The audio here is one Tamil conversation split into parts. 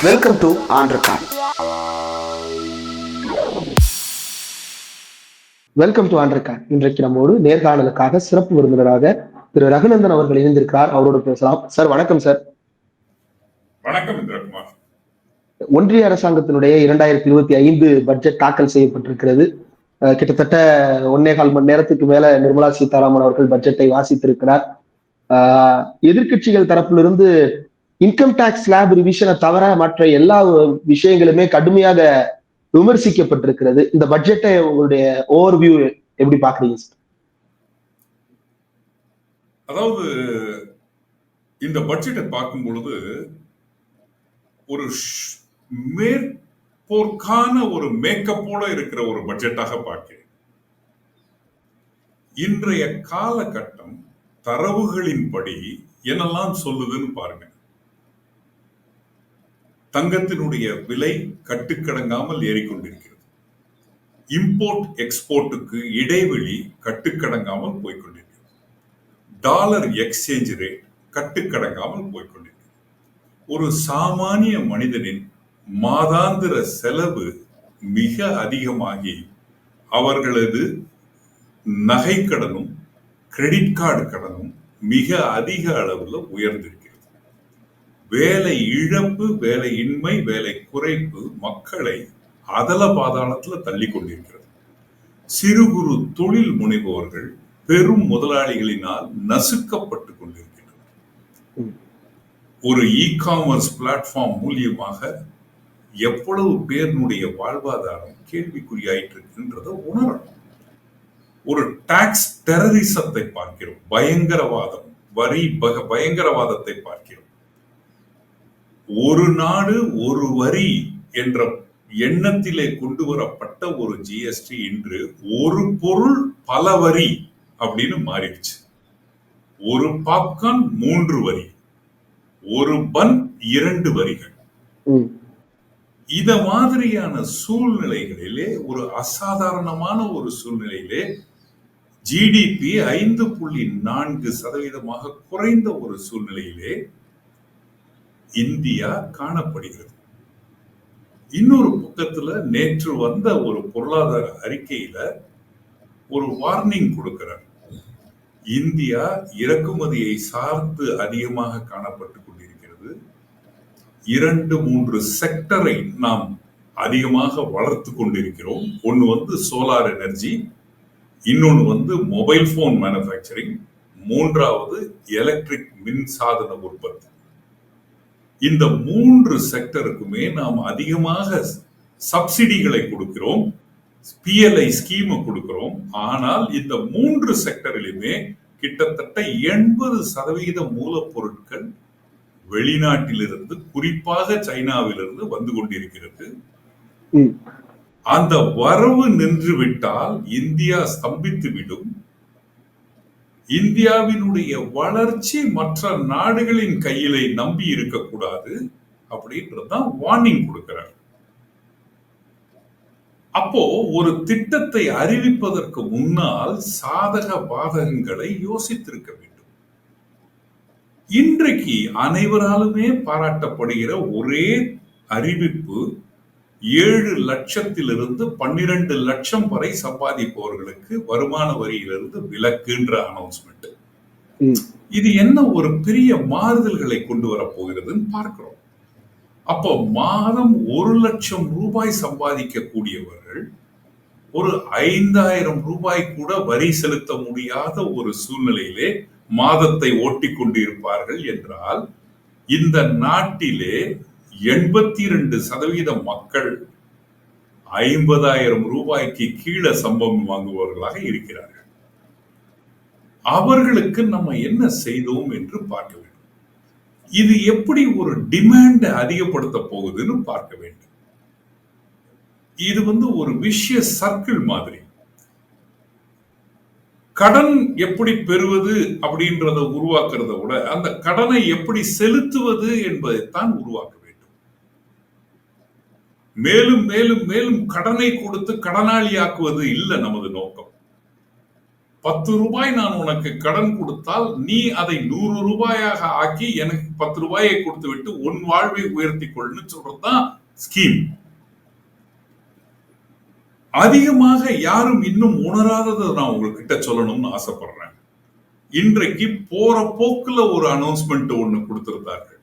வெல்கம் டு ஆண்ட்ரகான். வெல்கம் டு ஆண்ட்ரகான். இன்றைக்கு நம்மோடு நேர்காணலுக்காக சிறப்பு விருந்தினராக திரு ரகுநந்தன் அவர்கள் இணைந்திருக்கிறார். அவரோடு பேசலாம். சார் வணக்கம். சார் வணக்கம் இந்திரகுமார். ஒன்றிய அரசாங்கத்தினுடைய 2025 பட்ஜெட் தாக்கல் செய்யப்பட்டிருக்கிறது. கிட்டத்தட்ட 1.25 மணி நேரத்துக்கு மேல நிர்மலா சீதாராமன் அவர்கள் பட்ஜெட்டை வாசித்திருக்கிறார். எதிர்கட்சிகள் தரப்பிலிருந்து இன்கம் டாக்ஸ் ஸ்லாப் ரிவிஷனை தவிர மற்ற எல்லா விஷயங்களுமே கடுமையாக விமர்சிக்கப்பட்டிருக்கிறது. இந்த பட்ஜெட்டை உங்களுடைய ஓவர்வியூ எப்படி பாக்குறீங்க? அதாவது இந்த பட்ஜெட்டை பார்க்கும் பொழுது ஒரு மேற்போர்க்கான ஒரு மேக்கப்போட இருக்கிற ஒரு பட்ஜெட்டாக பார்க்கிறேன். இன்றைய காலகட்டம் தரவுகளின்படி என்னெல்லாம் சொல்லுதுன்னு பாருங்க. தங்கத்தினுடைய விலை கட்டுக்கடங்காமல் ஏறிக்கொண்டிருக்கிறது. இம்போர்ட் எக்ஸ்போர்ட்டுக்கு இடைவெளி கட்டுக்கடங்காமல் போய்கொண்டிருக்கிறது. டாலர் எக்ஸ்சேஞ்ச் ரேட் கட்டுக்கடங்காமல் போய்கொண்டிருக்கிறது. ஒரு சாமானிய மனிதனின் மாதாந்திர செலவு மிக அதிகமாகி அவர்களது நகை கடனும் கிரெடிட் கார்டு கடனும் மிக அதிக அளவில் உயர்ந்திருக்கிறது. வேலை இழப்பு, வேலையின்மை, வேலை குறைப்பு மக்களை அதல பாதாளத்தில் தள்ளி கொண்டிருக்கிறது. சிறு குறு தொழில் முனைவோர்கள் பெரும் முதலாளிகளினால் நசுக்கப்பட்டு கொண்டிருக்கின்றனர். ஒரு இ-காமர்ஸ் பிளாட்ஃபார்ம் மூலியமாக எவ்வளவு பேருடைய வாழ்வாதாரம் கேள்விக்குறியாயிட்டு இருக்குன்றதை உணரணும். ஒரு டாக்ஸ் டெரரிசத்தை பார்க்கிறோம். பயங்கரவாதம், வரி பயங்கரவாதத்தை பார்க்கிறோம். ஒரு நாடு ஒரு வரி என்ற எண்ணத்திலே கொண்டு வரப்பட்ட ஒரு ஜிஎஸ்டி இன்று ஒரு பொருள் பல வரி அப்படின்னு மாறிடுச்சு. ஒரு பாப்கார்ன் 3 வரி, ஒரு பன் 2 வரிகள். இத மாதிரியான சூழ்நிலைகளிலே, ஒரு அசாதாரணமான ஒரு சூழ்நிலையிலே ஜிடிபி 5.4% குறைந்த ஒரு சூழ்நிலையிலே இந்தியா காணப்படுகிறது. இன்னொரு பக்கத்துல நேற்று வந்த ஒரு பொருளாதார அறிக்கையில ஒரு வார்னிங் கொடுக்கிறார். இந்தியா இறக்குமதியை சார்ந்து அதிகமாக காணப்பட்டு கொண்டிருக்கிறது. 2-3 செக்டரை நாம் அதிகமாக வளர்த்து கொண்டிருக்கிறோம். ஒன்னு சோலார் எனர்ஜி, இன்னொன்னு மொபைல் போன் மேனுஃபேக்சரிங், 3வது எலக்ட்ரிக் மின்சாதன உற்பத்தி. இந்த 3 செக்டருக்குமே நாம் அதிகமாக சப்சிடிகளை கொடுக்கிறோம், பிஎல்ஐ ஸ்கீம் கொடுக்கிறோம். ஆனால் இந்த 3 செக்டரிலுமே கிட்டத்தட்ட 80% மூலப்பொருட்கள் வெளிநாட்டிலிருந்து, குறிப்பாக சைனாவிலிருந்து வந்து கொண்டிருக்கிறது. அந்த வரவு நின்று விட்டால் இந்தியா ஸ்தம்பித்து விடும். இந்தியாவினுடைய வளர்ச்சி மற்ற நாடுகளின் கையிலே நம்பி இருக்கக்கூடாது அப்படின்றதான் வார்னிங் கொடுக்கிறார். அப்போ ஒரு திட்டத்தை அறிவிப்பதற்கு முன்னால் சாதக பாதகங்களை யோசித்திருக்க வேண்டும். இன்றைக்கு அனைவராலுமே பாராட்டப்படுகிற ஒரே அறிவிப்பு 7 லட்சத்திலிருந்து 12 லட்சம் வரை சம்பாதிப்பவர்களுக்கு வருமான வரியிலிருந்து விலக்குன்ற அனௌன்ஸ்மெண்ட். இது என்ன ஒரு பெரிய மாறுதல்களை கொண்டு வரப்போகிறதுன்னு பார்க்கிறோம். அப்போ மாதம் 1 லட்சம் ரூபாய் சம்பாதிக்கக்கூடியவர்கள் ஒரு 5,000 ரூபாய் கூட வரி செலுத்த முடியாத ஒரு சூழ்நிலையிலே மாதத்தை ஓட்டி கொண்டு இருப்பார்கள் என்றால், இந்த நாட்டிலே 82% மக்கள் 50,000 ரூபாய்க்கு கீழே சம்பளம் வாங்குபவர்களாக இருக்கிறார்கள். அவர்களுக்கு நம்ம என்ன செய்தோம் என்று பார்க்க வேண்டும். இது எப்படி ஒரு டிமாண்ட் அதிகப்படுத்த போகுதுன்னு பார்க்க வேண்டும். இது ஒரு விஷய சர்க்கிள் மாதிரி. கடன் எப்படி பெறுவது அப்படின்றத உருவாக்குறத விட அந்த கடனை எப்படி செலுத்துவது என்பதைத்தான் உருவாக்க வேண்டும். மேலும் மேலும் மேலும் கடனை கொடுத்து கடனாளி ஆக்குவது இல்லை நமது நோக்கம். ரூபாய் நான் உனக்கு கடன் கொடுத்தால் நீ அதை 100 ரூபாயாக ஆக்கி எனக்கு 10 ரூபாயை கொடுத்து விட்டு உன் வாழ்வை உயர்த்தி கொள்ளுன்னு சொல்றதுதான் ஸ்கீம். அதிகமாக யாரும் இன்னும் உணராததை நான் உங்ககிட்ட சொல்லணும்னு ஆசைப்படுறேன். இன்றைக்கு போற போக்குல ஒரு அனௌன்ஸ்மெண்ட் ஒண்ணு கொடுத்திருந்தார்கள்.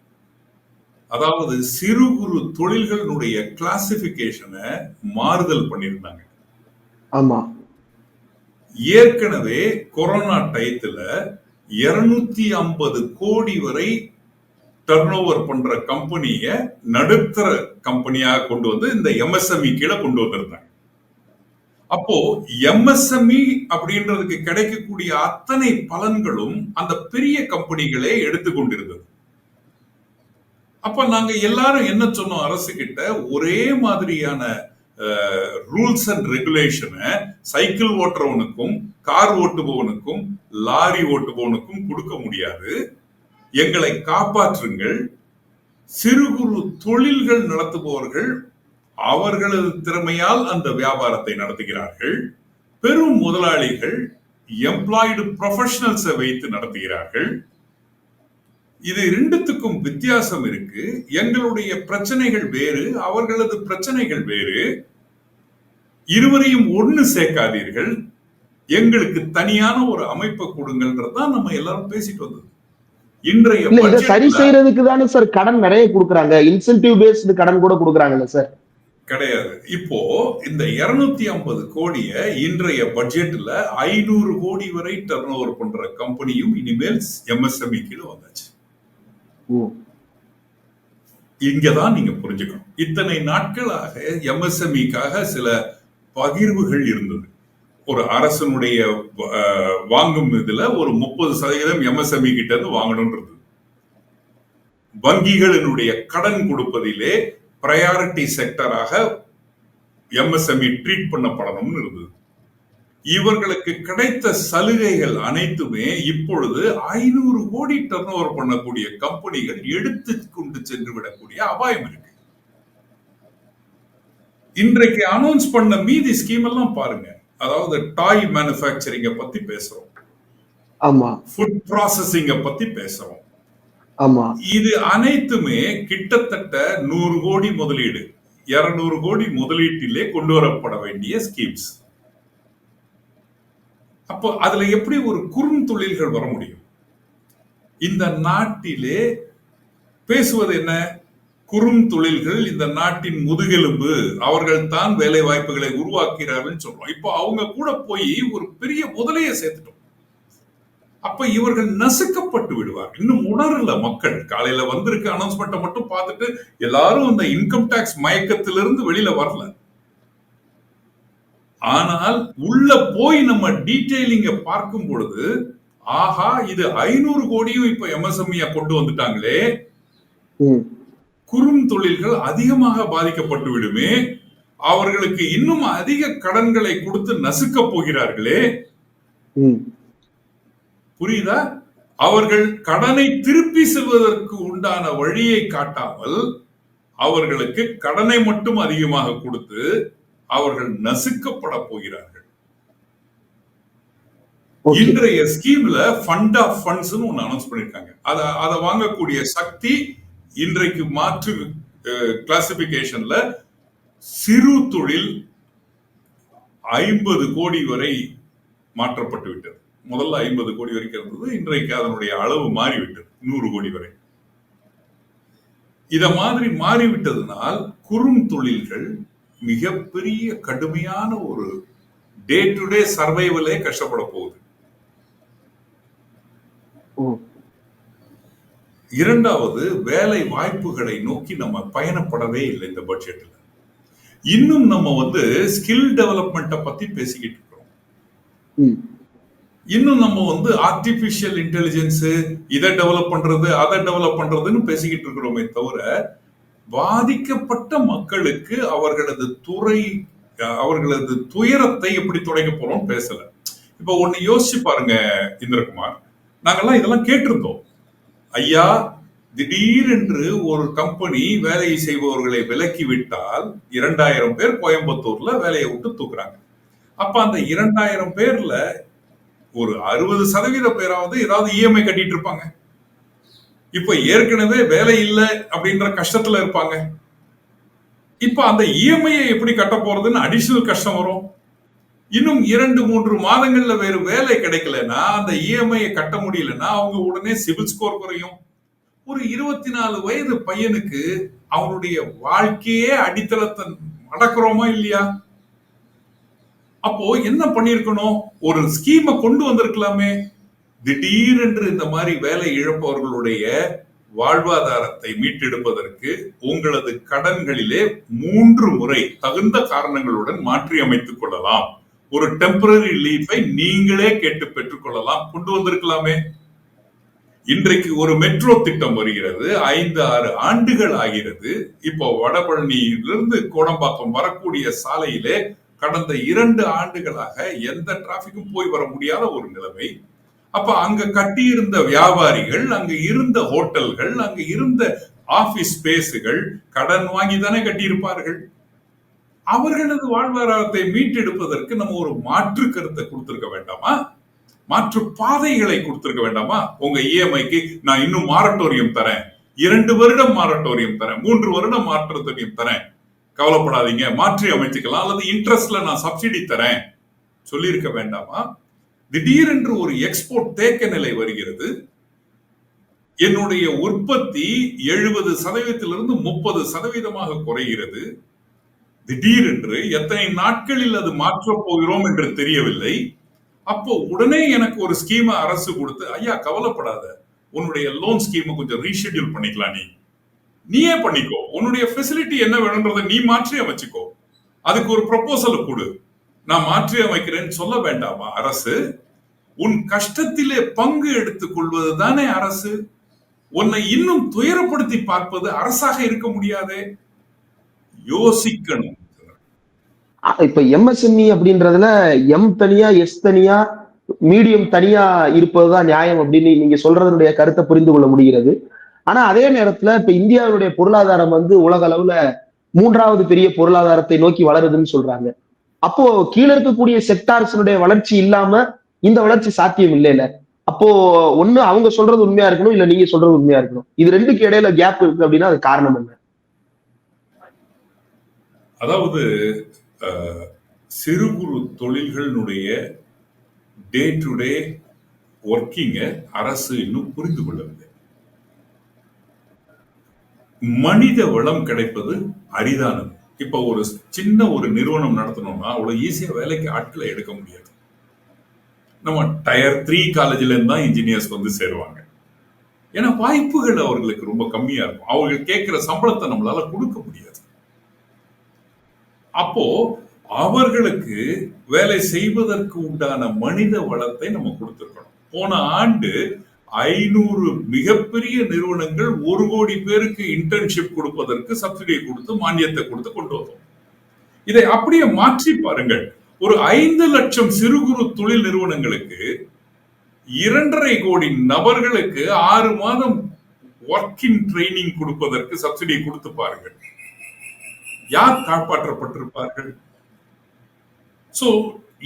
அதாவது சிறு குறு தொழில்களுடைய கிளாசிபிகேஷனை மாறுதல் பண்ணியிருந்தாங்க. ஆமா, ஏற்கனவே கொரோனா டயத்துல 250 கோடி வரை டர்ன் ஓவர் பண்ற கம்பெனிய நடுத்தர கம்பெனியாக கொண்டு வந்து இந்த எம்எஸ்எம்இ கீழே கொண்டு வந்திருந்தாங்க. அப்போ எம்எஸ்எம்இ அப்படின்றதுக்கு கிடைக்கக்கூடிய அத்தனை பலன்களும் அந்த பெரிய கம்பெனிகளே எடுத்துக்கொண்டிருந்தது. அப்ப நாங்க எல்லாரும் என்ன சொன்னோம், அரசு கிட்ட ஒரே மாதிரியான ரூல்ஸ் அண்ட் ரெகுலேஷனை சைக்கிள் ஓட்டுறவனுக்கும் கார் ஓட்டுபவனுக்கும் லாரி ஓட்டுபவனுக்கும் கொடுக்க முடியாது. எங்களை காப்பாற்றுங்கள். சிறு குறு தொழில்கள் நடத்துபவர்கள் அவர்களது திறமையால் அந்த வியாபாரத்தை நடத்துகிறார்கள். பெரும் முதலாளிகள் எம்ப்ளாய்டு ப்ரொஃபஷனல்ஸை வைத்து நடத்துகிறார்கள். இது ரெண்டுத்துக்கும் வித்தியாசம் இருக்கு. எங்களுடைய பிரச்சனைகள் வேறு, அவர்களது பிரச்சனைகள் வேறு. இருவரையும் ஒண்ணு சேர்க்காதீர்கள், எங்களுக்கு தனியான ஒரு அமைப்பை கொடுங்கன்றதான் நம்ம எல்லாரும் பேசிட்டு வந்தது. இன்றைய சரி செய்யறதுக்கு தானே சார் கடன் நிறைய கொடுக்குறாங்க. இன்சென்டிவ் பேஸ்டு கடன் கூட கொடுக்குறாங்கல்ல சார்? கிடையாது. இப்போ இந்த 250 கோடிய இன்றைய பட்ஜெட்ல 500 கோடி வரை டர்ன் ஓவர் பண்ற கம்பெனியும் இனிமேல் எம்எஸ்எம்இ கீழ வந்தாச்சு. இங்கதான் நீங்க புரிஞ்சுக்கணும். இத்தனை நாட்களாக எம்எஸ்எம்இக்காக சில பகிர்வுகள் இருந்தது. ஒரு அரசனுடைய வாங்கும் இதுல ஒரு 30% எம்எஸ்எம்இ கிட்ட இருந்து வாங்கணும்ன்றது. வங்கிகளினுடைய கடன் கொடுப்பதிலே பிரையாரிட்டி செக்டராக எம்எஸ்எம்இ ட்ரீட் பண்ணப்படணும்னு இருந்தது. இவர்களுக்கு கிடைத்த சலுகைகள் அனைத்துமே இப்பொழுது 500 கோடி டர்ன் ஓவர் பண்ணக்கூடிய கம்பெனிகள் எடுத்து கொண்டு சென்று விடக்கூடிய அபாயம் இருக்கு. இன்றைக்கு அனௌன்ஸ் பண்ண மீதி ஸ்கீம் எல்லாம் பாருங்க. அதாவது டாய் மேனுஃபேக்சரிங்க பத்தி பேசுறோம், ஆமா, ஃபுட் ப்ராசஸிங்க பத்தி பேசுறோம். ஆமா, இது அனைத்துமே கிட்டத்தட்ட 100 கோடி முதலீடு, 200 கோடி முதலீட்டிலே கொண்டு வரப்பட வேண்டிய ஸ்கீம்ஸ். அப்போ அதுல எப்படி ஒரு குறுந்தொழில்கள் வர முடியும்? இந்த நாட்டிலே பேசுவது என்ன? குறுந்தொழில்கள் இந்த நாட்டின் முதுகெலும்பு, அவர்கள் தான் வேலை வாய்ப்புகளை உருவாக்குகிறார்கள் சொல்றோம். இப்போ அவங்க கூட போய் ஒரு பெரிய முதலையை சேர்த்துட்டோம். அப்ப இவர்கள் நசுக்கப்பட்டு விடுவார். இன்னும் உணரல மக்கள். காலையில வந்திருக்க அனௌன்ஸ்மெண்ட்டை மட்டும் பார்த்துட்டு எல்லாரும் அந்த இன்கம் டாக்ஸ் மயக்கத்திலிருந்து வெளியில வரல. ஆனால் உள்ள போய் நம்ம டீடைலிங்க பார்க்கும் பொழுது, ஆஹா, இது 500 கோடியும் இப்ப எம்எஸ்எம்இ கொண்டு வந்துட்டாங்களே, குறுந்தொழில்கள் அதிகமாக பாதிக்கப்பட்டு விடுமே, அவர்களுக்கு இன்னும் அதிக கடன்களை கொடுத்து நசுக்க போகிறார்களே, புரியுதா? அவர்கள் கடனை திருப்பி செல்வதற்கு உண்டான வழியை காட்டாமல் அவர்களுக்கு கடனை மட்டும் அதிகமாக கொடுத்து அவர்கள் நசுக்கப்பட போகிறார்கள். இன்றைய ஸ்கீம்ல ஃபண்ட் ஆஃப் ஃபண்ட்ஸ் ஒன்னு அனௌன்ஸ் பண்ணிருக்காங்க. அதை வாங்கக்கூடிய சக்தி இன்றைக்கு மாற்று கிளாசிபிகேஷன்ல சிறு தொழில் 50 கோடி வரை மாற்றப்பட்டு விட்டது. முதல்ல 50 கோடி வரைக்கும் இருந்தது, இன்றைக்கு அதனுடைய அளவு மாறிவிட்டது 100 கோடி வரை. இத மாதிரி மாறிவிட்டதுனால் குறுந்தொழில்கள் மிகப்பெரிய கடுமையான ஒரு டே டு டே சர்வைவலே கஷ்டப்பட போகுது. இரண்டாவது, வேலை வாய்ப்புகளை நோக்கி நம்ம பயணப்படவே இல்லை இந்த பட்ஜெட்ல. இன்னும் நம்ம ஸ்கில் டெவலப்மெண்ட்டை பத்தி பேசிக்கிட்டு இருக்கிறோம். இன்னும் நம்ம ஆர்டிபிஷியல் இன்டெலிஜென்ஸ் இதை டெவலப் பண்றது அதை டெவலப் பண்றதுன்னு பேசிக்கிட்டு இருக்கிறோமே தவிர, பாதிக்கப்பட்ட மக்களுக்கு அவர்களது துயரத்தை எப்படி துடைக்க போறோம் பேசல. இப்ப ஒண்ணு யோசிச்சு பாருங்க இந்திரகுமார், நாங்கெல்லாம் இதெல்லாம் கேட்டிருந்தோம். ஐயா, திடீரென்று ஒரு கம்பெனி வேலையை செய்பவர்களை விலக்கி விட்டால் 2000 பேர் கோயம்புத்தூர்ல வேலையை விட்டு தூக்குறாங்க. அப்ப அந்த 2000 பேர்ல ஒரு 60% பேராவது ஏதாவது இஎம்ஐ கட்டிட்டு இருப்பாங்க. இப்ப ஏற்கனவே வேலை இல்லை அப்படின்ற கஷ்டத்துல இருப்பாங்க. இப்ப அந்த இஎம்ஐ எப்படி கட்ட போறதுன்னு அடிஷனல் கஷ்டம் வரும். இன்னும் 2-3 மாதங்கள்ல வேறு வேலை கிடைக்கலன்னா, அந்த இஎம்ஐ கட்ட முடியலன்னா அவங்க உடனே சிவில் ஸ்கோர் குறையும். ஒரு 24 வயது பையனுக்கு அவனுடைய வாழ்க்கையே அடித்தளத்தை அடக்குறோமா இல்லையா? அப்போ என்ன பண்ணிருக்கணும்? ஒரு ஸ்கீமை கொண்டு வந்திருக்கலாமே. திடீரென்று இந்த மாதிரி வேலை இழப்பவர்களுடைய வாழ்வாதாரத்தை மீட்டெடுப்பதற்கு உங்களது கடன்களிலே 3 முறை தகுந்த காரணங்களுடன் மாற்றி அமைத்துக் கொள்ளலாம். ஒரு டெம்பரரி ரிலீஃபை நீங்களே கேட்டு பெற்றுக் கொள்ளலாம். கொண்டு வந்திருக்கலாமே. இன்றைக்கு ஒரு மெட்ரோ திட்டம் வருகிறது. 5-6 ஆண்டுகள் ஆகிறது. இப்போ வடபழனியிலிருந்து கோடம்பாக்கம் வரக்கூடிய சாலையிலே கடந்த 2 ஆண்டுகளாக எந்த டிராபிக்கும் போய் வர முடியாத ஒரு நிலைமை. அப்ப அங்க கட்டியிருந்த வியாபாரிகள், அங்க இருந்த ஹோட்டல்கள், அங்க இருந்த ஆபீஸ் ஸ்பேஸுகள் கடன் வாங்கி தானே கட்டியிருப்பார்கள். அவர்களது வாழ்வாதாரத்தை மீட்டெடுப்பதற்கு நம்ம ஒரு மாற்று கருத்தை கொடுத்திருக்க வேண்டாமா? மாற்று பாதைகளை கொடுத்திருக்க வேண்டாமா? உங்க இஎம்ஐக்கு நான் இன்னும் மாரட்டோரியம் தரேன், 2 வருடம் மாரட்டோரியம் தரேன், 3 வருடம் மாரட்டோரியம் தரேன், கவலைப்படாதீங்க, மாற்றி அமைச்சுக்கலாம், அல்லது இன்ட்ரெஸ்ட்ல நான் சப்சிடி தரேன் சொல்லியிருக்க வேண்டாமா? திடீரென்று ஒரு எக்ஸ்போர்ட் தேக்க நிலை வருகிறது. என்னுடைய உற்பத்தி 70%-இருந்து 30% குறைகிறது. திடீரென்று எத்தனை நாட்களில் அது மாற்றப் போகிறோம் என்று தெரியவில்லை. அப்போ உடனே எனக்கு ஒரு ஸ்கீம் அரசு கொடுத்து, ஐயா கவலைப்படாத, உன்னுடைய லோன் ஸ்கீமை கொஞ்சம் ரீஷெட்யூல் பண்ணிக்கலாம், நீயே பண்ணிக்கோ, உன்னுடைய ஃபெசிலிட்டி என்ன வேணும்ன்றதை நீ மாற்றி அமைச்சுக்கோ, அதுக்கு ஒரு ப்ரொபோசல் கொடு, நான் மாற்றி அமைக்கிறேன்னு சொல்ல வேண்டாமா அரசு? உன் கஷ்டத்திலே பங்கு எடுத்துக் கொள்வது தானே அரசு. உன்னை இன்னும் துயரப்படுத்தி பார்ப்பது அரசாக இருக்க முடியாதே. யோசிக்கணும். இப்ப எம்எஸ்எம்இ அப்படின்றதுல எம் தனியா, எஸ் தனியா, மீடியம் தனியா இருப்பதுதான் நியாயம் அப்படின்னு நீங்க சொல்றதனுடைய கருத்தை புரிந்து கொள்ள முடிகிறது. ஆனா அதே நேரத்துல இப்ப இந்தியாவுடைய பொருளாதாரம் வந்து உலக அளவுல 3வது பெரிய பொருளாதாரத்தை நோக்கி வளருதுன்னு சொல்றாங்க. அப்போ கீழே இருக்கக்கூடிய செக்டார்ஸினுடைய வளர்ச்சி இல்லாம இந்த வளர்ச்சி சாத்தியம் இல்லைல்ல. அப்போ ஒண்ணு அவங்க சொல்றது உண்மையா இருக்கணும், இல்ல நீங்க சொல்றது உண்மையா இருக்கணும். இது ரெண்டுக்கு இடையில கேப் இருக்கு அப்படின்னா அது காரணம் என்ன? அதாவது சிறு குறு தொழில்களுடைய டே டு டே ஒர்க்கிங்க அரசு இன்னும் புரிந்து கொள்ளவில்லை. மனித வளம் கிடைப்பது அரிதானது. இப்ப ஒரு சின்ன ஒரு நிறுவனம் நடத்தணும்னா அவ்வளவு ஈஸியா வேலைக்கு ஆட்களை எடுக்க முடியாது. நம்ம டயர் 3 காலேஜ்ல இருந்து தான் இன்ஜினியர்ஸ் வந்து சேருவாங்க. ஏன்னா வாய்ப்புகள் அவர்களுக்கு ரொம்ப கம்மியா இருக்கும். அவங்க கேட்கிற சம்பளத்தை நம்மளால கொடுக்க முடியாது. அப்போ அவர்களுக்கு வேலை செய்வதற்கு உண்டான மனித வளத்தை நம்ம கொடுத்திருக்கணும். போன ஆண்டு 500 மிகப்பெரிய நிறுவனங்கள் 1 கோடி பேருக்கு இன்டர்ன்ஷிப் கொடுப்பதற்கு சப்சிடி கொடுத்து மானியத்தை கொடுத்து கொண்டு வந்தோம். இதை அப்படியே மாற்றி பாருங்கள். ஒரு 5 லட்சம் சிறு குறு தொழில் நிறுவனங்களுக்கு 2.5 கோடி நபர்களுக்கு 6 மாதம் ஒர்க்கிங் ட்ரைனிங் கொடுப்பதற்கு சப்சிடி கொடுத்து பாருங்கள். யார் காப்பாற்றப்பட்டிருப்பார்கள்? சோ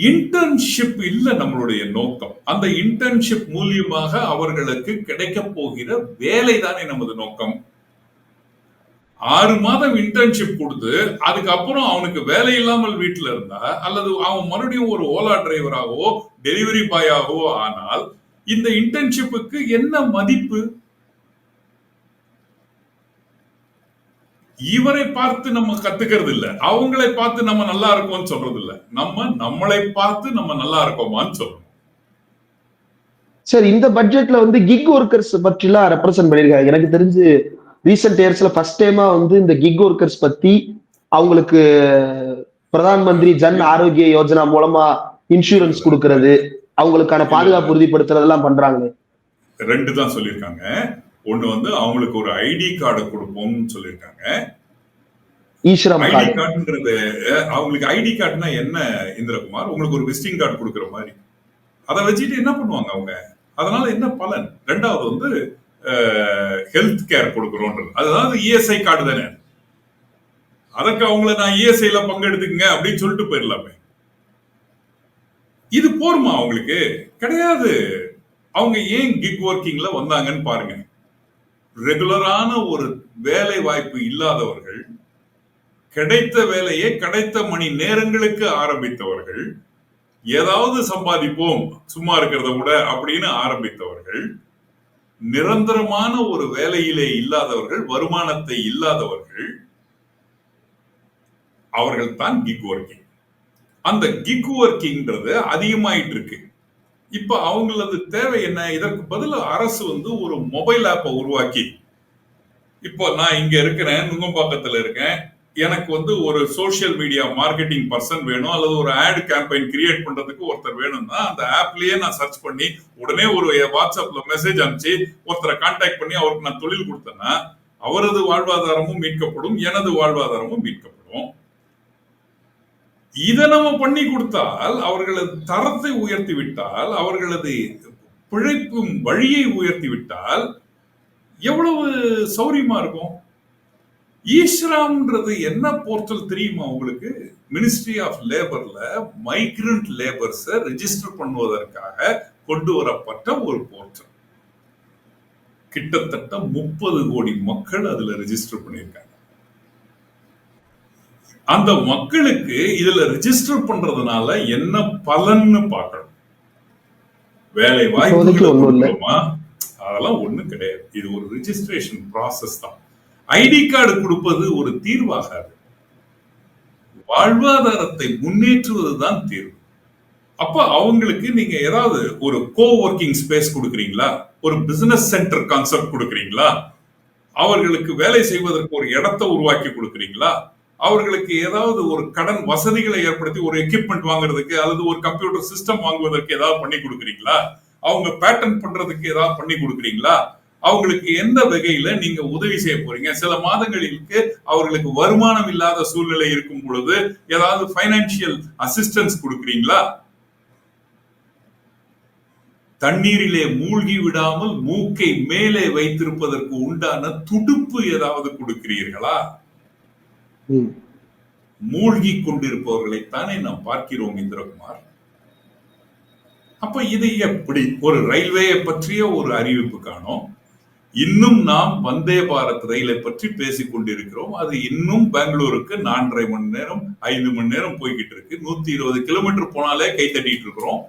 இன்டர்ன்ஷிப் இல்ல நம்மளுடைய நோக்கம். அந்த இன்டர்ன்ஷிப் மூலியமாக அவர்களுக்கு கிடைக்க போகிற வேலை தானே நமது நோக்கம். 6 மாதம் இன்டர்ன்ஷிப் கொடுத்து அதுக்கப்புறம் அவனுக்கு வேலை இல்லாமல் வீட்டுல இருந்தா, அல்லது அவன் மறுபடியும் ஒரு ஓலா டிரைவராகவோ டெலிவரி பாயாகவோ ஆனால் இந்த இன்டர்ன்ஷிப்புக்கு என்ன மதிப்பு? இவரை பார்த்து நம்ம கத்துக்கிறது இல்ல, அவங்களை பார்த்து நம்ம நல்லா இருக்கோம்னு சொல்றது இல்ல, நம்மளை பார்த்து நம்ம நல்லா இருக்கோமான்னு சொல்லணும். சரி, இந்த பட்ஜெட்ல வந்து கிக் ஒர்க்கர்ஸ் பற்றி எல்லாம் ரெப்ரசென்ட் பண்ணிருக்காங்க. எனக்கு தெரிஞ்சு ரீசெண்ட் இயர்ஸ்ல ஃபர்ஸ்ட் டைமா வந்து இந்த கிக் ஒர்க்கர்ஸ் பத்தி அவங்களுக்கு பிரதான் மந்திரி ஜன் ஆரோக்கிய யோஜனா மூலமா இன்சூரன்ஸ் கொடுக்கறது, அவங்களுக்கான பாதுகாப்பு உறுதிப்படுத்துறதெல்லாம் பண்றாங்க. 2 தான் சொல்லியிருக்காங்க. ஒண்ணு வந்து அவங்களுக்கு ஒரு ஐடி கார்டு கொடுப்போம்னு சொல்லியிருக்காங்க. ஐடி கார்டுன்றது அவங்களுக்கு ஐடி கார்டுனா என்ன இந்திரகுமார்? உங்களுக்கு ஒரு விசிட்டிங் கார்டு கொடுக்குற மாதிரி. அதை வச்சுட்டு என்ன பண்ணுவாங்க அவங்க? அதனால என்ன பலன்? 2வது வந்து ஹெல்த் கேர் கொடுக்குறோன்றது, அதாவது இஎஸ்ஐ கார்டு தானே. அதற்கு அவங்கள நான் இஎஸ்ஐல பங்கெடுத்துக்கங்க அப்படின்னு சொல்லிட்டு போயிடலாமே. இது போருமா அவங்களுக்கு? கிடையாது. அவங்க ஏன் கிக் ஒர்க்கிங்ல வந்தாங்கன்னு பாருங்க. ரெகுலரான ஒரு வேலை வாய்ப்பு இல்லாதவர்கள், கிடைத்த வேலையை கிடைத்த மணி நேரங்களுக்கு ஆரம்பித்தவர்கள், ஏதாவது சம்பாதிப்போம் சும்மா இருக்கிறத விட அப்படின்னு ஆரம்பித்தவர்கள், நிரந்தரமான ஒரு வேலையிலே இல்லாதவர்கள், வருமானத்தை இல்லாதவர்கள், அவர்கள் தான் கிக் ஒர்க்கிங். அந்த கிக் ஒர்க்கிங்ன்றது அதிகமாயிட்டு இருக்கு. இப்ப அவங்களது தேவை என்ன? இதற்கு பதிலா அரசு ஒரு மொபைல் ஆப்பை உருவாக்கி, இப்போ நான் இங்க இருக்கிறேன், நுங்கம்பாக்கத்துல இருக்கேன், எனக்கு ஒரு சோசியல் மீடியா மார்க்கெட்டிங் பர்சன் வேணும், அல்லது ஒரு ஆட் கேம்பெயின் கிரியேட் பண்றதுக்கு ஒருத்தர் வேணும்னா அந்த ஆப்லயே நான் சர்ச் பண்ணி உடனே ஒரு வாட்ஸ்அப்ல மெசேஜ் அனுப்பிச்சு ஒருத்தரை கான்டாக்ட் பண்ணி அவருக்கு நான் தொழில் கொடுத்தேன்னா அவரது வாழ்வாதாரமும் மீட்கப்படும், எனது வாழ்வாதாரமும் மீட்கப்படும். இதை நம்ம பண்ணி கொடுத்தால், அவர்களது தரத்தை உயர்த்தி விட்டால், அவர்களது பிழைப்பும் வழியை உயர்த்தி விட்டால் எவ்வளவு சௌரியமா இருக்கும். ஈஸ்ராம்ன்றது என்ன போர்ட்டல் தெரியுமா உங்களுக்கு? மினிஸ்ட்ரி ஆஃப் லேபர்ல மைக்ரண்ட் லேபர்ஸ் ரெஜிஸ்டர் பண்ணுவதற்காக கொண்டு வரப்பட்ட ஒரு போர்ட்டல். கிட்டத்தட்ட 30 கோடி மக்கள் அதுல ரெஜிஸ்டர் பண்ணியிருக்காங்க. அந்த மக்களுக்கு இதுல ரெஜிஸ்டர் பண்றதுனால என்ன பலன்னு பார்க்கணும். வேலை வாய்ப்பு அதெல்லாம் ஒண்ணும் கிடையாது. இது ஒரு ரெஜிஸ்ட்ரேஷன் ப்ராசஸ் தான். ஐடி கார்டு கொடுப்பது ஒரு தீர்வாகாது. வாழ்வாதாரத்தை முன்னேற்றுவதுதான் தீர்வு. அப்ப அவங்களுக்கு நீங்க ஏதாவது ஒரு கோ ஒர்க்கிங் ஸ்பேஸ் கொடுக்குறீங்களா, ஒரு பிசினஸ் சென்டர் கான்செப்ட் கொடுக்குறீங்களா, அவர்களுக்கு வேலை செய்வதற்கு ஒரு இடத்தை உருவாக்கி கொடுக்குறீங்களா, அவர்களுக்கு ஏதாவது ஒரு கடன் வசதிகளை ஏற்படுத்தி ஒரு எக்யூப்மெண்ட் வாங்குறதுக்கு அல்லது ஒரு கம்ப்யூட்டர் சிஸ்டம் வாங்குவதற்கு ஏதாவது பண்ணி கொடுக்குறீங்களா, அவங்க பேட்டன் பண்றதுக்கு ஏதாவது பண்ணி கொடுக்குறீங்களா, அவங்களுக்கு எந்த வகையில நீங்க உதவி செய்ய போறீங்க? சில மாதங்களுக்கு அவர்களுக்கு வருமானம் இல்லாத சூழ்நிலை இருக்கும் பொழுது ஏதாவது பைனான்சியல் அசிஸ்டன்ஸ் கொடுக்குறீங்களா? தண்ணீரிலே மூழ்கி விடாமல் மூக்கை மேலே வைத்திருப்பதற்கு உண்டான துடுப்பு ஏதாவது கொடுக்கிறீர்களா? மூழ்கி கொண்டிருப்பவர்களைத்தானே நாம் பார்க்கிறோம் இந்திரகுமார். அப்ப இது எப்படி? ஒரு ரயில்வேயை பற்றிய ஒரு அறிவிப்பு காணோம். இன்னும் நாம் வந்தே பாரத் ரயிலை பற்றி பேசிக் கொண்டிருக்கிறோம். அது இன்னும் பெங்களூருக்கு 4.5 மணி நேரம் 5 மணி நேரம் போய்கிட்டு இருக்கு. 120 கிலோமீட்டர் போனாலே கை தட்டிட்டு இருக்கிறோம்.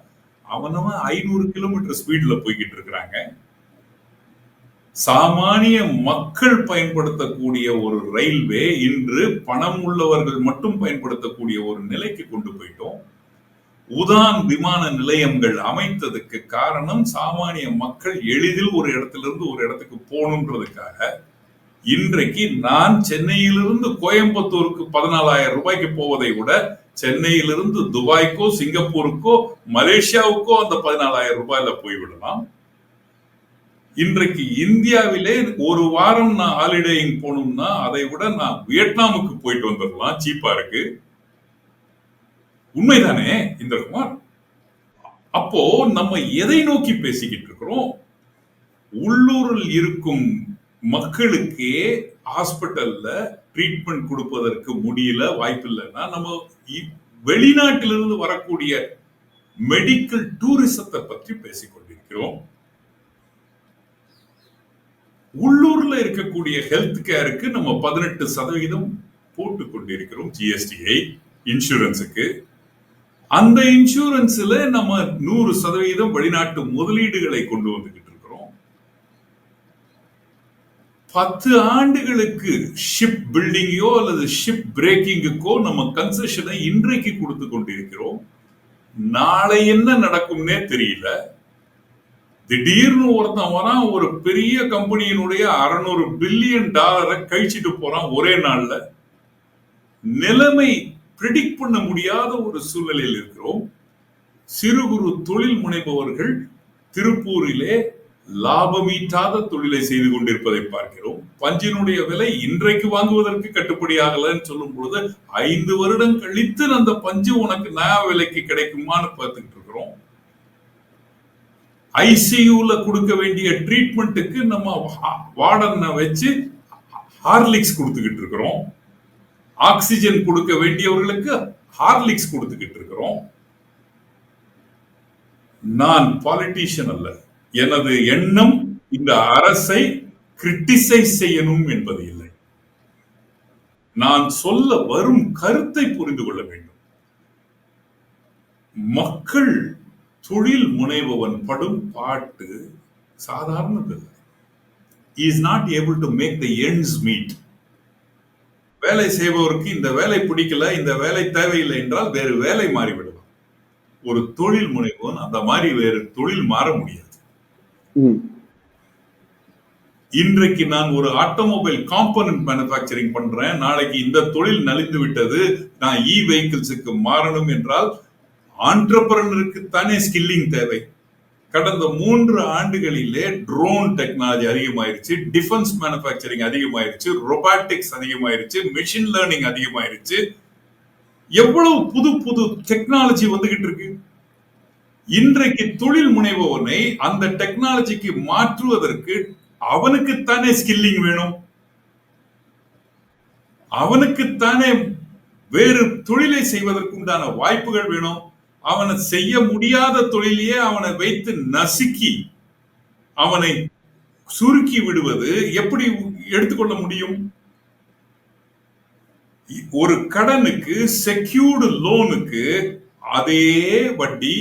அவனவன் 500 கிலோமீட்டர் ஸ்பீட்ல போய்கிட்டு இருக்கிறாங்க. சாமானிய மக்கள் பயன்படுத்தக்கூடிய ஒரு ரயில்வே இன்று பணம் உள்ளவர்கள் மட்டும் பயன்படுத்தக்கூடிய ஒரு நிலைக்கு கொண்டு போயிட்டோம். உதான் விமான நிலையங்கள் அமைத்ததுக்கு காரணம் சாமானிய மக்கள் எளிதில் ஒரு இடத்திலிருந்து ஒரு இடத்துக்கு போகணுன்றதுக்காக. இன்றைக்கு நான் சென்னையிலிருந்து கோயம்புத்தூருக்கு 14,000 ரூபாய்க்கு போவதை விட சென்னையிலிருந்து துபாய்க்கோ சிங்கப்பூருக்கோ மலேசியாவுக்கோ அந்த 14,000 ரூபாயில போய்விடலாம். இன்றைக்கு இந்தியாவிலே ஒரு வாரம் நான் ஹாலிடேயிங் போகணும்னா அதை விட நான் வியட்நாமுக்கு போயிட்டு வந்துடலாம், சீப்பா இருக்கு. உண்மைதானே இந்திரகுமார்? அப்போ நம்ம எதை நோக்கி பேசிக்கிட்டு இருக்கிறோம்? உள்ளூரில் இருக்கும் மக்களுக்கே ஹாஸ்பிட்டல்ல ட்ரீட்மெண்ட் கொடுப்பதற்கு முடியல, வாய்ப்பு இல்லைன்னா நம்ம வெளிநாட்டிலிருந்து வரக்கூடிய மெடிக்கல் டூரிசத்தை பற்றி பேசிக் கொண்டிருக்கிறோம். உள்ளூர்ல இருக்கக்கூடிய ஹெல்த் கேருக்கு நம்ம 18% போட்டு கொண்டிருக்கிறோம் ஜிஎஸ்டிஐ இன்சூரன்ஸுக்கு. அந்த இன்சூரன்ஸ்ல நம்ம 100% வெளிநாட்டு முதலீடுகளை கொண்டு வந்துகிட்டு இருக்கிறோம். 10 ஆண்டுகளுக்கு ஷிப் பில்டிங்கோ அல்லது ஷிப் பிரேக்கிங்குக்கோ நம்ம கன்செஷனை இன்றைக்கு கொடுத்து கொண்டிருக்கிறோம். நாளை என்ன நடக்கும்னே தெரியல. திடீர்னு ஒருத்தன் வரான், ஒரு பெரிய கம்பெனியினுடைய $600 பில்லியன் கழிச்சிட்டு போறான் ஒரே நாள்ல. நிலைமை பிரெடிக்ட் பண்ண முடியாத ஒரு சூழ்நிலையில் இருக்கிறோம். சிறு குறு தொழில் முனைபவர்கள் திருப்பூரிலே லாபமீட்டாத தொழிலை செய்து கொண்டிருப்பதை பார்க்கிறோம். பஞ்சினுடைய விலை இன்றைக்கு வாங்குவதற்கு கட்டுப்படி ஆகலன்னு சொல்லும் பொழுது 5 வருடம் கழித்து அந்த பஞ்சு உனக்கு நயா விலைக்கு கிடைக்குமான்னு பார்த்துக்கிட்டு இருக்கிறோம். ஐசியூல கொடுக்க வேண்டிய ட்ரீட்மெண்ட்டுக்கு நம்ம வார்டனை வச்சு ஹார்லிக்ஸ் கொடுத்துக்கிட்டு இருக்கிறோம். ஆக்சிஜன் கொடுக்க வேண்டியவர்களுக்கு ஹார்லிக்ஸ் கொடுத்துக்கிட்டு இருக்கிறோம். நான் பாலிட்டிஷியன் அல்ல. எனது எண்ணம் இந்த அரசை கிரிட்டிசைஸ் செய்யணும் என்பது இல்லை. நான் சொல்ல வரும் கருத்தை புரிந்து கொள்ள வேண்டும். மக்கள் தொழில் முனைபவன் படும் பாட்டு சாதாரணது. He is not able to make the ends meet. வேலை செய்பவருக்கு இந்த வேலை பிடிக்கல, இந்த வேலை தேவையில்லை என்றால் வேறு வேலை மாறிவிடலாம். ஒரு தொழில் முனைவோன் அந்த மாதிரி வேறு தொழில் மாற முடியாது. இன்றைக்கு நான் ஒரு ஆட்டோமொபைல் காம்போனன்ட் மேனுஃபேக்சரிங் பண்றேன், நாளைக்கு இந்த தொழில் நலிந்து விட்டது, நான் இ வெஹிக்கிள்ஸுக்கு மாறணும் என்றால் ஆண்டர்பிரனருக்கு தானே ஸ்கில்லிங் தேவை. கடந்த 3 ஆண்டுகளிலே ட்ரோன் டெக்னாலஜி அதிகமாயிருச்சு, டிஃபென்ஸ் மேனுஃபேக்சரிங் அதிகமாயிருச்சு, ரொபாட்டிக்ஸ் அதிகமாயிருச்சு, மெஷின் லேர்னிங் அதிகமாயிருச்சு. எவ்வளவு புது புது டெக்னாலஜி வந்துகிட்டு இருக்கு. இன்றைக்கு தொழில் முனைபவனை அந்த டெக்னாலஜிக்கு மாற்றுவதற்கு அவனுக்குத்தானே ஸ்கில்லிங் வேணும், அவனுக்குத்தானே வேறு தொழிலை செய்வதற்குண்டான வாய்ப்புகள் வேணும். அவனை செய்ய முடியாத தொழிலையே அவனை வைத்து நசுக்கி அவனை சுருக்கி விடுவது எப்படி எடுத்துக்கொள்ள முடியும்? ஒரு கடனுக்கு செக்யூர்டு லோனுக்கு அதே வட்டி,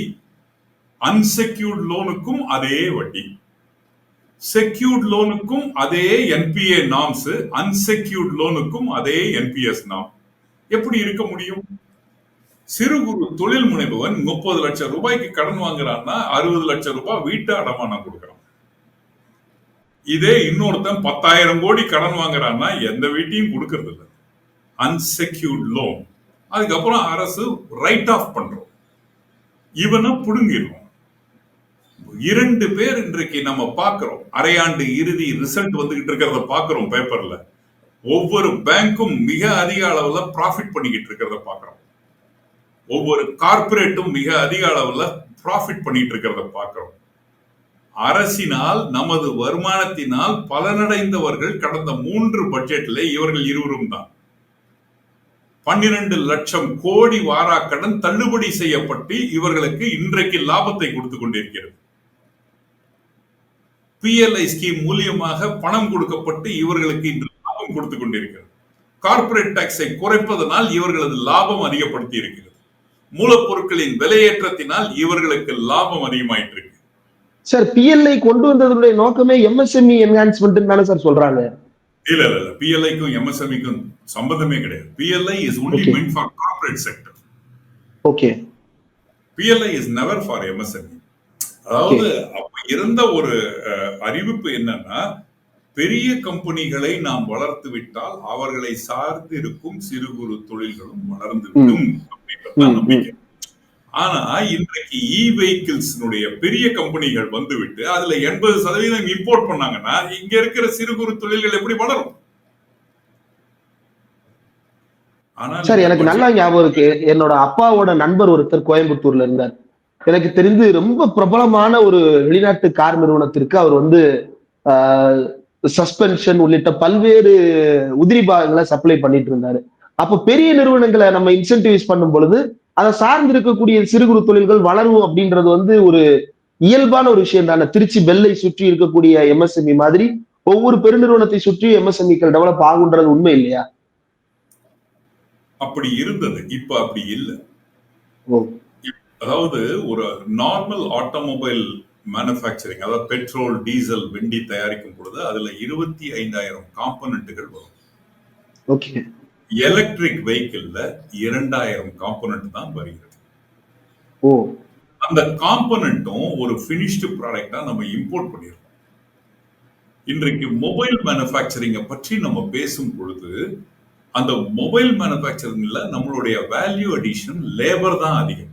அன்செக்யூர்ட் லோனுக்கும் அதே வட்டி. செக்யூர்ட் லோனுக்கும் அதே என்பிஏ நார்ம்ஸ், அன்செக்யூர்ட் லோனுக்கும் அதே என்பிஎஸ் நார்ம். எப்படி இருக்க முடியும்? சிறு குறு தொழில் முனைபவன் 30 லட்சம் ரூபாய்க்கு கடன் வாங்குறான்னா 60 லட்சம் ரூபாய் வீட்டு அடமானம் கொடுக்கறான். இதே இன்னொருத்தன் 10,000 கோடி கடன் வாங்குறான்னா எந்த வீட்டையும் கொடுக்கறது இல்லை. Unsecured loan. அதுக்கப்புறம் அரசு ரைட் ஆஃப் பண்றோம், இவனை புடுங்கிடுறோம். 2 பேர் இன்றைக்கு நம்ம பார்க்கிறோம். அரையாண்டு இறுதி ரிசல்ட் வந்துகிட்டு இருக்கிறத பார்க்கிறோம் பேப்பர்ல. ஒவ்வொரு பேங்க்கும் மிக அதிக அளவுல ப்ராஃபிட் பண்ணிக்கிட்டு இருக்கிறத பார்க்கிறோம். ஒவ்வொரு கார்பரேட்டும் மிக அதிக அளவுல ப்ராஃபிட் பண்ணிட்டு இருக்கிறத பார்க்கிறோம். அரசினால் நமது வருமானத்தினால் பலனடைந்தவர்கள் கடந்த 3 பட்ஜெட்ல இவர்கள் இருவரும் தான். 12 லட்சம் கோடி வாராக்கடன் தள்ளுபடி செய்யப்பட்டு இவர்களுக்கு இன்றைக்கு லாபத்தை கொடுத்து கொண்டிருக்கிறது. PLI ஸ்கீம் மூலியமாக பணம் கொடுக்கப்பட்டு இவர்களுக்கு இன்று லாபம் கொடுத்து கொண்டிருக்கிறது. கார்பரேட் டாக்ஸை குறைப்பதனால் இவர்களது லாபம் அதிகப்படுத்தி இருக்கிறது. மூலப்பொருட்களின் விலையேற்றத்தினால் இவர்களுக்கு லாபம் அதிகமாயிட்டு இருக்கு. சார், PLI கொண்டு வந்ததுடைய நோக்கமே MSME என்ஹான்ஸ்மென்ட் தானே சார் சொல்றாங்க? இல்ல PLIக்கும் MSMEக்கும் சம்பந்தமே கிடையாது. PLI is only meant for corporate sector. Okay. PLI is never for MSME. அதாவது அப்ப இருந்த ஒரு அறிவிப்பு என்னன்னா, பெரிய கம்பெனிகளை நாம் வளர்த்து விட்டால் அவர்களை சார்ந்து இருக்கும் சிறு குறு தொழில்களும் வளர்ந்து விடும் அப்படின்றதான் நம்பிக்கை. ஆனா இன்றைக்கு இ வெஹிக்கிள்ஸ் பெரிய கம்பெனிகள் வந்துவிட்டு அதுல 80% இம்போர்ட் பண்ணாங்கன்னா இங்க இருக்கிற சிறு குறு தொழில்கள் எப்படி வளரும்? சார், எனக்கு நல்லா ஞாபகம் இருக்கு. என்னோட அப்பாவோட நண்பர் ஒருத்தர் கோயம்புத்தூர்ல இருந்தார். எனக்கு தெரிந்து ரொம்ப பிரபலமான ஒரு வெளிநாட்டு கார் நிறுவனத்திற்கு அவர் சஸ்பென்ஷன் உள்ளிட்ட பல்வேறு உதிரி பாகங்களை சப்ளை பண்ணிட்டு இருந்தாரு. அப்ப பெரிய நிறுவனங்களை நம்ம இன்சென்டிவைஸ் பண்ணும் பொழுது அதை சார்ந்து இருக்கக்கூடிய சிறு குறு தொழில்கள் வளரும் அப்படின்றது ஒரு இயல்பான ஒரு விஷயம் தானே. திருச்சி பெல்லை சுற்றி இருக்கக்கூடிய MSME மாதிரி ஒவ்வொரு பெருநிறுவனத்தை சுற்றி MSMEக்கள் டெவலப் ஆகுன்றது உண்மை இல்லையா? அப்படி இருந்தது, இப்ப அப்படி இல்லை. அதாவது ஒரு நார்மல் ஆட்டோமொபைல் மேனுஃபேக்சரிங், அதாவது பெட்ரோல் டீசல் வண்டி தயாரிக்கும் பொழுது அதுல 25,000 காம்போனன்ட்கள் வரும். ஓகே. எலக்ட்ரிக் வெஹிக்கிள்ல 2,000 காம்போனன்ட் தான் வருகிறது. அந்த காம்போனன்ட்டும் ஒரு பினிஷ்டு ப்ராடக்டா நம்ம இம்போர்ட் பண்ணிடுறோம். இன்றைக்கு மொபைல் மேனுஃபேக்சரிங்கை பற்றி நம்ம பேசும் பொழுது அந்த மொபைல் மேனுஃபேக்சரிங்ல நம்மளுடைய வேல்யூ அடிஷன் லேபர் தான் அதிகம்.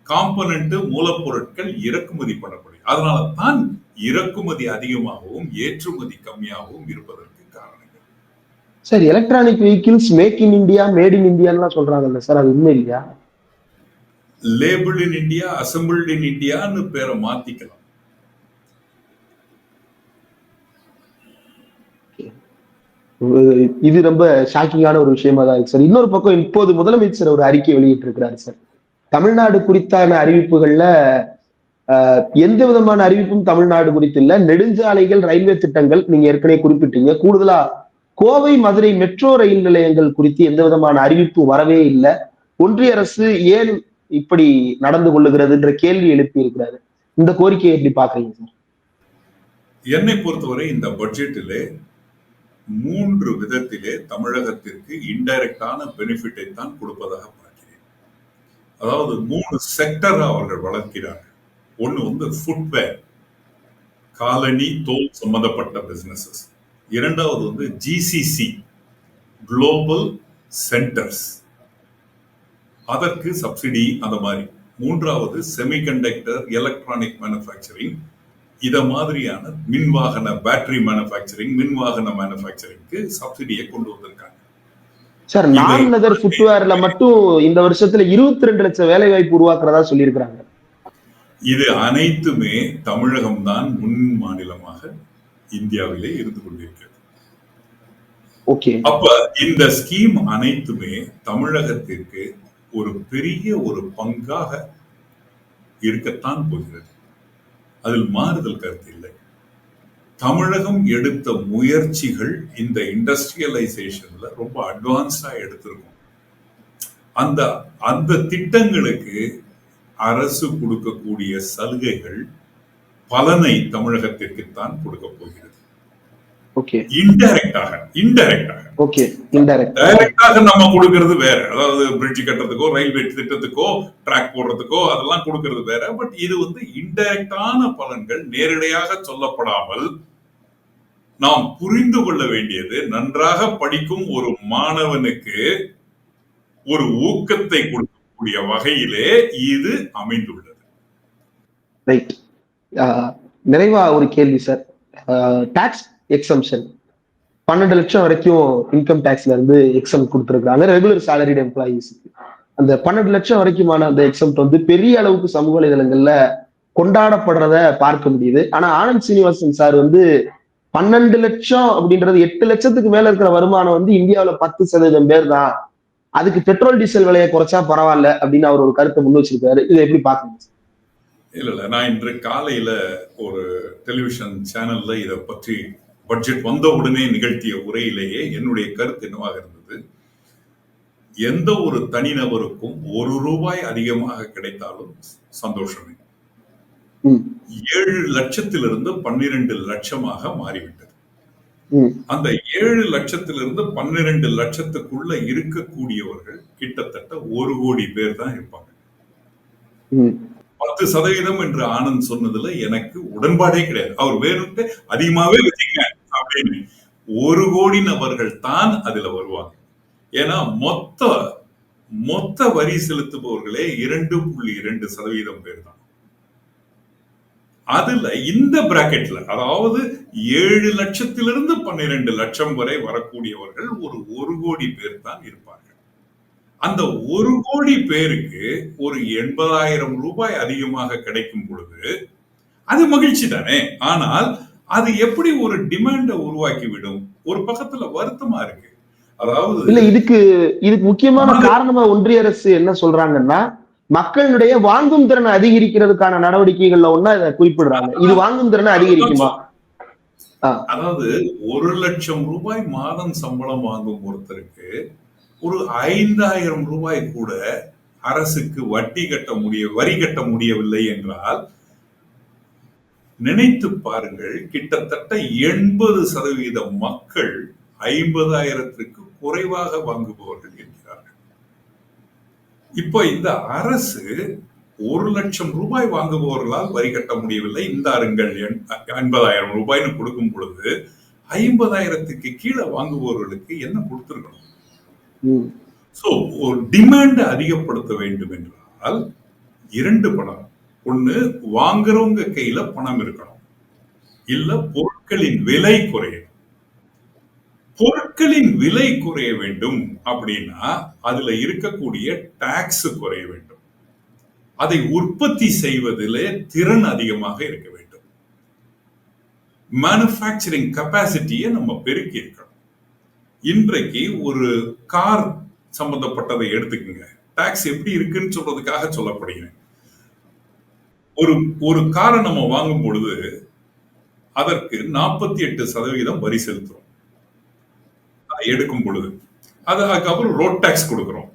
காம்போனன்ட் மூலப்பொருட்கள் இறக்குமதி பண்ணப்படுது. அதனால தான் இறக்குமதி அதிகமாகவும் ஏற்றுமதி கம்மியாகவும் இருப்பதற்கு காரணங்கள். Sir, electronic vehicles make in India, made in இந்தியான்னு சொல்றாங்கல்ல சார், அது உண்மை இல்லையா? Label in India, assembled in இந்தியான்னு பேரை மாத்திக்கலாம். இது ரொம்ப ஷாக்கிங்கான ஒரு விஷயமா தான் இருக்கு சார். இன்னொரு பக்கம் இப்போது முதலமைச்சர் ஒரு அறிக்கை வெளியிட்டு இருக்கிறாரு சார். தமிழ்நாடு குறித்தான அறிவிப்புகள்ல எந்த விதமான அறிவிப்பும் தமிழ்நாடு குறித்து இல்ல. நெடுஞ்சாலைகள், ரயில்வே திட்டங்கள் நீங்க ஏற்கனவே குறிப்பிட்டீங்க. கூடுதலா கோவை, மதுரை மெட்ரோ ரயில் நிலையங்கள் குறித்து எந்த விதமான அறிவிப்பு வரவே இல்லை. ஒன்றிய அரசு ஏன் இப்படி நடந்து கொள்ளுகிறதுன்ற கேள்வி எழுப்பி இருக்கிறாரு. இந்த கோரிக்கையை எப்படி பாக்குறீங்க சார்? என்னை பொறுத்தவரை இந்த பட்ஜெட்டிலே 3 விதத்திலே தமிழகத்திற்கு இன்டைரக்டான பெனிஃபிட்டை தான் கொடுப்பதாக பார்க்கிறேன். அதாவது 3 செக்டர் அவர்கள் வளர்க்கிறார்கள். ஒன்னு வந்து ஃபுட்வேர், காலனி, தோல் சம்பந்தப்பட்ட பிசினஸஸ். இரண்டாவது வந்து ஜிசிசி, குளோபல் சென்டர்ஸ், அதற்கு சப்சிடி அந்த மாதிரி. மூன்றாவது செமிகண்டக்டர், எலக்ட்ரானிக் மேனுஃபேக்சரிங், இத மாதிரியான மின்வாகன பேட்டரி மேனுஃபேக்சரிங், மின்வாகன மேனுஃபேக்சரிங்க்கு சப்சிடியை கொண்டு வந்திருக்காங்க. சார், நான் லெதர் ஃபுட்வேர்ல மட்டும் இந்த வருஷத்துல 22 லட்சம் வேலை வாய்ப்பு உருவாக்குறதா சொல்லியிருக்கிறாங்க. இது அனைத்துமே தமிழகம் தான் முன் மாநிலமாக இந்தியாவிலே இருந்து கொண்டிருக்கிறது. அப்ப இந்த ஸ்கீம் அனைத்துமே தமிழகத்திற்கு ஒரு பெரிய ஒரு பங்காக இருக்கத்தான் போகிறது. அதில் மாறுதல் கருத்து இல்லை. தமிழகம் எடுத்த முயற்சிகள் இந்த இண்டஸ்ட்ரியலைசேஷன்ல ரொம்ப அட்வான்ஸ்டா எடுத்திருக்கும். அந்த அந்த திட்டங்களுக்கு அரசு கொடுக்கக்கூடிய சலுகைகள் பலனை தமிழகத்திற்கு தான் கொடுக்க போகிறது. டைரக்டாக நம்ம கொடுக்கிறது வேற. அதாவது பிரிட்ஜ் கட்டுறதுக்கோ, ரயில்வே திட்டத்துக்கோ, ட்ராக் போடுறதுக்கோ அதெல்லாம் கொடுக்கிறது வேற. பட் இது வந்து இன்டைரக்டான பலன்கள் நேரடியாக சொல்லப்படாமல் நாம் புரிந்து கொள்ள வேண்டியது, நன்றாக படிக்கும் ஒரு மாணவனுக்கு ஒரு ஊக்கத்தை கொடுக்கக்கூடிய வகையிலே இது அமைந்துள்ளது. ரைட். நிறைவா ஒரு கேள்வி சார். டாக்ஸ் எக்ஸம்ஷன் 12 லட்சம் வரைக்கும் இன்கம் டாக்ஸ்ல இருந்து எக்ஸம் கொடுத்திருக்காங்க ரெகுலர் சாலரிட் எம்ப்ளாயீஸ்க்கு. அந்த 12 லட்சம் வரைக்குமான அந்த எக்ஸம்ட் வந்து பெரிய அளவுக்கு சமூக வலைதளங்கள்ல கொண்டாடப்படுறத பார்க்க முடியுது. ஆனா ஆனந்த் சீனிவாசன் சார் வந்து 12 லட்சம் அப்படின்றது 8 லட்சத்துக்கு மேல இருக்கிற வருமானம் வந்து இந்தியாவில 10% பேர் தான், அதுக்கு பெட்ரோல் டீசல் விலையை குறைச்சா பரவாயில்ல அப்படின்னு அவர் ஒரு கருத்தை முன் வச்சிருக்காரு. இதை எப்படி பாக்குறீங்க? இல்ல, நான் இன்று காலையில ஒரு டெலிவிஷன் சேனல்ல இதை பற்றி பட்ஜெட் வந்த உடனே நிகழ்த்திய உரையிலேயே என்னுடைய கருத்து என்னவாக இருந்தது, எந்த ஒரு தனிநபருக்கும் ₹1 அதிகமாக கிடைத்தாலும் சந்தோஷமே. 7 லட்சத்திலிருந்து 12 லட்சமாக மாறிவிட்டது. அந்த 7 லட்சத்திலிருந்து 12 லட்சத்துக்குள்ள இருக்கக்கூடியவர்கள் கிட்டத்தட்ட 1 கோடி பேர் தான் இருப்பாங்க. 10% என்று ஆனந்த் சொன்னதுல எனக்கு உடன்பாடே கிடையாது. அவர் வேணும்ட்டு அதிகமாவே வச்சுங்க அப்படின்னு 1 கோடி நபர்கள் தான் அதுல வருவாங்க. ஏன்னா மொத்த வரி செலுத்துபவர்களே 2.2% பேர் தான். அதுல இந்த பிராக்கெட்ல, அதாவது 7 லட்சத்திலிருந்து 12 லட்சம் வரை வரக்கூடியவர்கள் ஒரு 1 கோடி பேர் தான் இருப்பார்கள். அந்த 1 கோடி பேருக்கு ஒரு ₹80,000 அதிகமாக கிடைக்கும் பொழுது அது மகிழ்ச்சி தானே. ஆனால் அது எப்படி ஒரு டிமாண்ட உருவாக்கிவிடும்? ஒரு பக்கத்துல வருத்தமா இருக்கு. அதாவது இல்ல, இதுக்கு முக்கியமான காரணமா ஒன்றிய அரசு என்ன சொல்றாங்கன்னா, மக்களுடைய வாங்கும் திறனை அதிகரிக்கிறதுக்கான நடவடிக்கைகள்ல ஒண்ணா இதை குறிப்பிடுறாங்க. இது வாங்கும் திறனை அதிகரிக்குமா? அதாவது ₹1,00,000 மாதம் சம்பளம் வாங்கும் ஒருத்தருக்கு ஒரு ₹5,000 கூட அரசுக்கு வரி கட்ட முடியவில்லை என்றால் நினைத்து பாருங்கள். கிட்டத்தட்ட 80% மக்கள் 50,000க்கு குறைவாக வாங்குபவர்கள் இருக்கிறார்கள். இப்போ இந்த அரசு ₹1,00,000 வாங்குபவர்களால் வரி கட்ட முடியவில்லை, இந்த அருங்கள் ₹80,000 கொடுக்கும் பொழுது 50,000க்கு கீழே வாங்குபவர்களுக்கு என்ன கொடுத்திருக்கணும்? சோ ஒரு டிமாண்ட் அதிகப்படுத்த வேண்டும் என்றால் 2 பணம். ஒண்ணு, வாங்குறவங்க கையில பணம் இருக்கணும், இல்ல பொருட்களின் விலை குறையும். பொருட்களின் விலை குறைய வேண்டும் அப்படின்னா அதுல இருக்கக்கூடிய டாக்ஸ் குறைய வேண்டும். அதை உற்பத்தி செய்வதிலே திறன் அதிகமாக இருக்க வேண்டும். மேனுஃபேக்சரிங் கெப்பாசிட்டியை நம்ம பெருக்கி இருக்கணும். இன்றைக்கு ஒரு கார் சம்பந்தப்பட்டதை எடுத்துக்கங்க, டாக்ஸ் எப்படி இருக்குன்னு சொல்றதுக்காக சொல்லப்படுகிறேன். ஒரு ஒரு காரை நம்ம வாங்கும் பொழுது அதற்கு 48% வரி செலுத்துறோம் எடுக்கும் பொழுது. அதுக்கப்புறம் ரோட் டாக்ஸ் கொடுக்கிறோம்.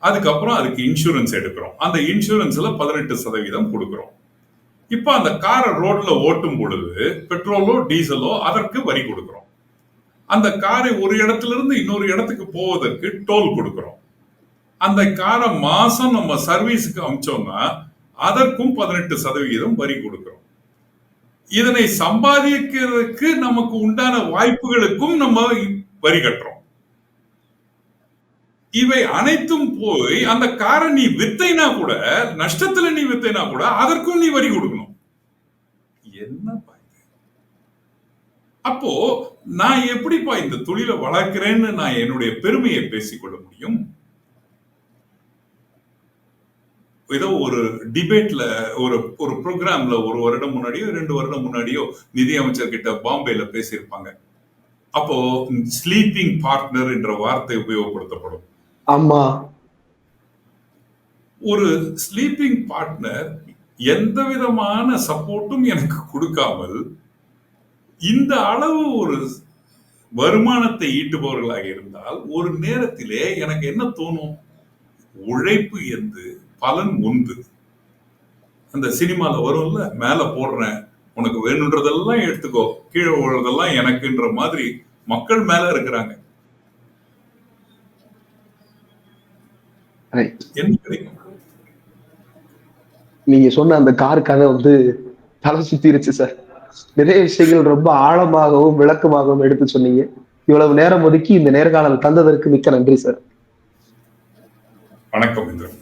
அதுக்கப்புறம் அதுக்கு இன்சூரன்ஸ் எடுக்கிறோம். அந்த இன்சூரன்ஸ்ல 18% கொடுக்கிறோம். இப்ப அந்த காரை ரோட்ல ஓட்டும் பொழுது பெட்ரோலோ டீசலோ அதற்கு வரி கொடுக்கிறோம். அந்த காரை ஒரு இடத்துல இருந்து இன்னொரு இடத்துக்கு போவதற்கு டோல் கொடுக்கிறோம். அந்த காரை மாசம் நம்ம சர்வீஸுக்கு அமிச்சோம்னா அதற்கும் 18% வரி கொடுக்கிறோம். இதனை சம்பாதிக்கிறதுக்கு நமக்கு உண்டான வாய்ப்புகளுக்கும் நம்ம வரி கட்டுறோம். இவை அனைத்தும் போய் அந்த காரை நீ வித்தைனா கூட, நஷ்டத்துல நீ வித்தைனா கூட அதற்கும் நீ வரி கொடுக்கணும். என்ன அப்போ நான் எப்படிப்பா இந்த தொழிலை வளர்க்கிறேன்னு நான் என்னுடைய பெருமையை பேசிக்கொள்ள முடியும்? ஏதோ ஒரு டிபேட்ல ஒரு ஒரு ப்ரோக்ராம்ல 1 வருடம் முன்னாடியோ 2 வருடம் முன்னாடியோ நிதி அமைச்சர் கிட்ட பாம்பேல பேசியிருப்பாங்க. அப்போ ஸ்லீப்பிங் பார்ட்னர் என்ற வார்த்தை உபயோகப்படுத்தப்படும். ஆமா. ஒரு ஸ்லீப்பிங் பார்ட்னர் எந்த விதமான சப்போர்ட்டும் எனக்கு கொடுக்காமல் இந்த அளவு ஒரு வருமானத்தை ஈட்டுபவர்களாக இருந்தால் ஒரு நேரத்திலே எனக்கு என்ன தோணும்? உழைப்பு எந்து பலன் உண்டு. அந்த சினிமால வரும்ல, மேல போடுறேன், உனக்கு வேணுன்றதெல்லாம் எடுத்துக்கோ, கீழே விழுறதெல்லாம் எனக்குன்ற மாதிரி மக்கள் மேல இருக்கிறாங்க. என்ன கிடைக்கும்? நீங்க சொன்ன அந்த கார் கதை வந்து தலை சுத்திருச்சு சார். நிறைய விஷயங்கள் ரொம்ப ஆழமாகவும் விளக்கமாகவும் எடுத்து சொன்னீங்க. இவ்வளவு நேரம் ஒதுக்கி இந்த நேர்காணல் தந்ததற்கு மிக்க நன்றி சார். வணக்கம் இந்திரன்.